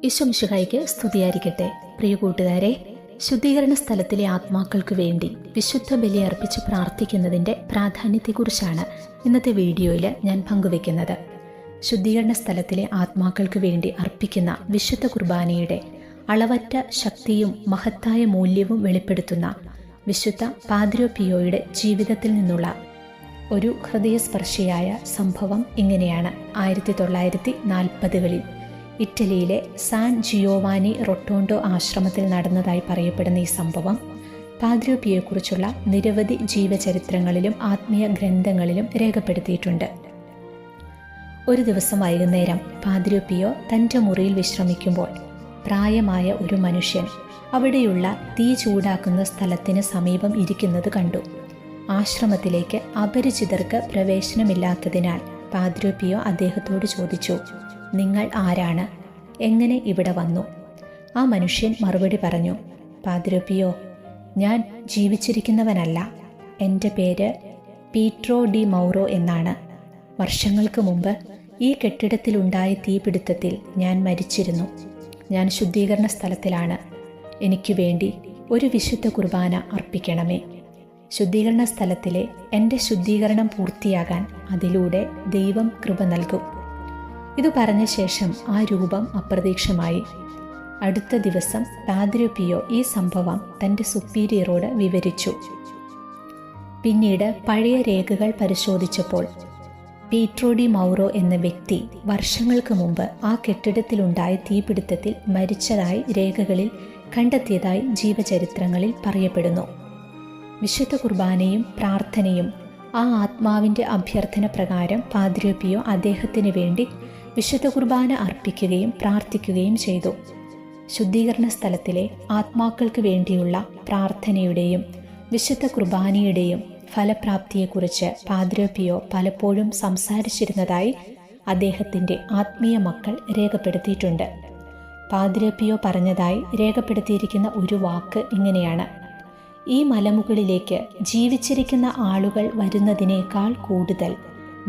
ഈശോ മിശിഹായ്ക്ക് സ്തുതിയായിരിക്കട്ടെ. പ്രിയ കൂട്ടുകാരെ, ശുദ്ധീകരണ സ്ഥലത്തിലെ ആത്മാക്കൾക്ക് വേണ്ടി വിശുദ്ധ ബലി അർപ്പിച്ച് പ്രാർത്ഥിക്കുന്നതിൻ്റെ പ്രാധാന്യത്തെക്കുറിച്ചാണ് ഇന്നത്തെ വീഡിയോയിൽ ഞാൻ പങ്കുവെക്കുന്നത്. ശുദ്ധീകരണ സ്ഥലത്തിലെ ആത്മാക്കൾക്ക് വേണ്ടി അർപ്പിക്കുന്ന വിശുദ്ധ കുർബാനയുടെ അളവറ്റ ശക്തിയും മഹത്തായ മൂല്യവും വെളിപ്പെടുത്തുന്ന വിശുദ്ധ പാദ്രിയോ പിയോയുടെ ജീവിതത്തിൽ നിന്നുള്ള ഒരു ഹൃദയസ്പർശിയായ സംഭവം ഇങ്ങനെയാണ്. 1940കളിൽ ഇറ്റലിയിലെ സാൻ ജിയോവാനി റൊട്ടോണ്ടോ ആശ്രമത്തിൽ നടന്നതായി പറയപ്പെടുന്ന ഈ സംഭവം പാദ്രിയോ പിയോയെക്കുറിച്ചുള്ള നിരവധി ജീവചരിത്രങ്ങളിലും ആത്മീയ ഗ്രന്ഥങ്ങളിലും രേഖപ്പെടുത്തിയിട്ടുണ്ട്. ഒരു ദിവസം വൈകുന്നേരം പാദ്രിയോ പിയോ തൻ്റെ മുറിയിൽ വിശ്രമിക്കുമ്പോൾ പ്രായമായ ഒരു മനുഷ്യൻ അവിടെയുള്ള തീ ചൂടാക്കുന്ന സ്ഥലത്തിന് സമീപം ഇരിക്കുന്നത് കണ്ടു. ആശ്രമത്തിലേക്ക് അപരിചിതർക്ക് പ്രവേശനമില്ലാത്തതിനാൽ പാദ്രിയോ പിയോ അദ്ദേഹത്തോട് ചോദിച്ചു, നിങ്ങൾ ആരാണ്? എങ്ങനെ ഇവിടെ വന്നു? ആ മനുഷ്യൻ മറുപടി പറഞ്ഞു, പാദ്രിയോ പിയോ, ഞാൻ ജീവിച്ചിരിക്കുന്നവനല്ല. എൻ്റെ പേര് പീട്രോ ഡി മൗറോ എന്നാണ്. വർഷങ്ങൾക്ക് മുമ്പ് ഈ കെട്ടിടത്തിലുണ്ടായ തീപിടുത്തത്തിൽ ഞാൻ മരിച്ചിരുന്നു. ഞാൻ ശുദ്ധീകരണ സ്ഥലത്തിലാണ്. എനിക്ക് വേണ്ടി ഒരു വിശുദ്ധ കുർബാന അർപ്പിക്കണമേ. ശുദ്ധീകരണ സ്ഥലത്തിലെ എൻ്റെ ശുദ്ധീകരണം പൂർത്തിയാകാൻ അതിലൂടെ ദൈവം കൃപ നൽകും. ഇത് പറഞ്ഞ ശേഷം ആ രൂപം അപ്രത്യക്ഷമായി. അടുത്ത ദിവസം പാദ്രിയോ പിയോ ഈ സംഭവം തൻ്റെ സുപ്പീരിയറോട് വിവരിച്ചു. പിന്നീട് പഴയ രേഖകൾ പരിശോധിച്ചപ്പോൾ പീട്രോ ഡി മൗറോ എന്ന വ്യക്തി വർഷങ്ങൾക്ക് മുമ്പ് ആ കെട്ടിടത്തിലുണ്ടായ തീപിടുത്തത്തിൽ മരിച്ചതായി രേഖകളിൽ കണ്ടെത്തിയതായി ജീവചരിത്രങ്ങളിൽ പറയപ്പെടുന്നു. വിശുദ്ധ കുർബാനയും പ്രാർത്ഥനയും ആ ആത്മാവിൻ്റെ അഭ്യർത്ഥന പ്രകാരം പാദ്രിയോ പിയോ അദ്ദേഹത്തിന് വേണ്ടി വിശുദ്ധ കുർബാന അർപ്പിക്കുകയും പ്രാർത്ഥിക്കുകയും ചെയ്തു. ശുദ്ധീകരണ സ്ഥലത്തിലെ ആത്മാക്കൾക്ക് വേണ്ടിയുള്ള പ്രാർത്ഥനയുടെയും വിശുദ്ധ കുർബാനയുടെയും ഫലപ്രാപ്തിയെക്കുറിച്ച് പാദ്രിയോ പിയോ പലപ്പോഴും സംസാരിച്ചിരുന്നതായി അദ്ദേഹത്തിൻ്റെ ആത്മീയ മക്കൾ രേഖപ്പെടുത്തിയിട്ടുണ്ട്. പാദ്രിയോ പിയോ പറഞ്ഞതായി രേഖപ്പെടുത്തിയിരിക്കുന്ന ഒരു വാക്ക് ഇങ്ങനെയാണ്: ഈ മലമുകളിലേക്ക് ജീവിച്ചിരിക്കുന്ന ആളുകൾ വരുന്നതിനേക്കാൾ കൂടുതൽ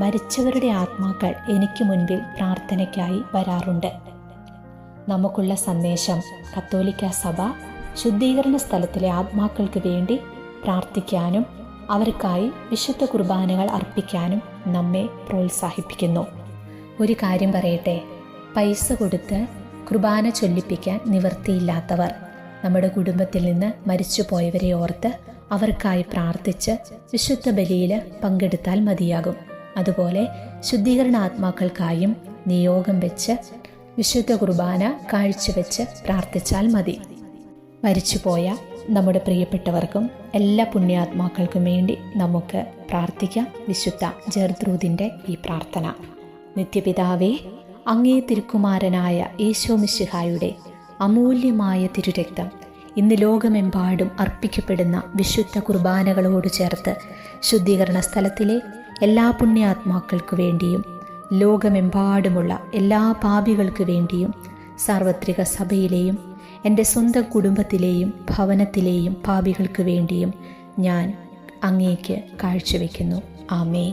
മരിച്ചവരുടെ ആത്മാക്കൾ എനിക്ക് മുൻപിൽ പ്രാർത്ഥനയ്ക്കായി വരാറുണ്ട്. നമുക്കുള്ള സന്ദേശം: കത്തോലിക്ക സഭ ശുദ്ധീകരണ സ്ഥലത്തിലെ ആത്മാക്കൾക്ക് വേണ്ടി പ്രാർത്ഥിക്കാനും അവർക്കായി വിശുദ്ധ കുർബാനകൾ അർപ്പിക്കാനും നമ്മെ പ്രോത്സാഹിപ്പിക്കുന്നു. ഒരു കാര്യം പറയട്ടെ, പൈസ കൊടുത്ത് കുർബാന ചൊല്ലിപ്പിക്കാൻ നിവൃത്തിയില്ലാത്തവർ നമ്മുടെ കുടുംബത്തിൽ നിന്ന് മരിച്ചുപോയവരെ ഓർത്ത് അവർക്കായി പ്രാർത്ഥിച്ച് വിശുദ്ധ ബലിയിൽ പങ്കെടുത്താൽ മതിയാകും. അതുപോലെ ശുദ്ധീകരണ ആത്മാക്കൾക്കായും നിയോഗം വെച്ച് വിശുദ്ധ കുർബാന കാഴ്ചവെച്ച് പ്രാർത്ഥിച്ചാൽ മതി. മരിച്ചുപോയ നമ്മുടെ പ്രിയപ്പെട്ടവർക്കും എല്ലാ പുണ്യാത്മാക്കൾക്കും വേണ്ടി നമുക്ക് പ്രാർത്ഥിക്കാം. വിശുദ്ധ ജർത്രൂദിൻ്റെ ഈ പ്രാർത്ഥന: നിത്യപിതാവേ, അങ്ങേ തിരുക്കുമാരനായ ഈശോ മിശിഹായുടെ അമൂല്യമായ തിരുരക്തം ഇന്ന് ലോകമെമ്പാടും അർപ്പിക്കപ്പെടുന്ന വിശുദ്ധ കുർബാനകളോട് ചേർത്ത് ശുദ്ധീകരണ സ്ഥലത്തിലെ എല്ലാ പുണ്യാത്മാക്കൾക്കു വേണ്ടിയും ലോകമെമ്പാടുമുള്ള എല്ലാ പാപികൾക്ക് വേണ്ടിയും സാർവത്രിക സഭയിലെയും എൻ്റെ സ്വന്തം കുടുംബത്തിലെയും ഭവനത്തിലെയും പാപികൾക്ക് വേണ്ടിയും ഞാൻ അങ്ങേക്ക് കാഴ്ചവെക്കുന്നു. ആമേൻ.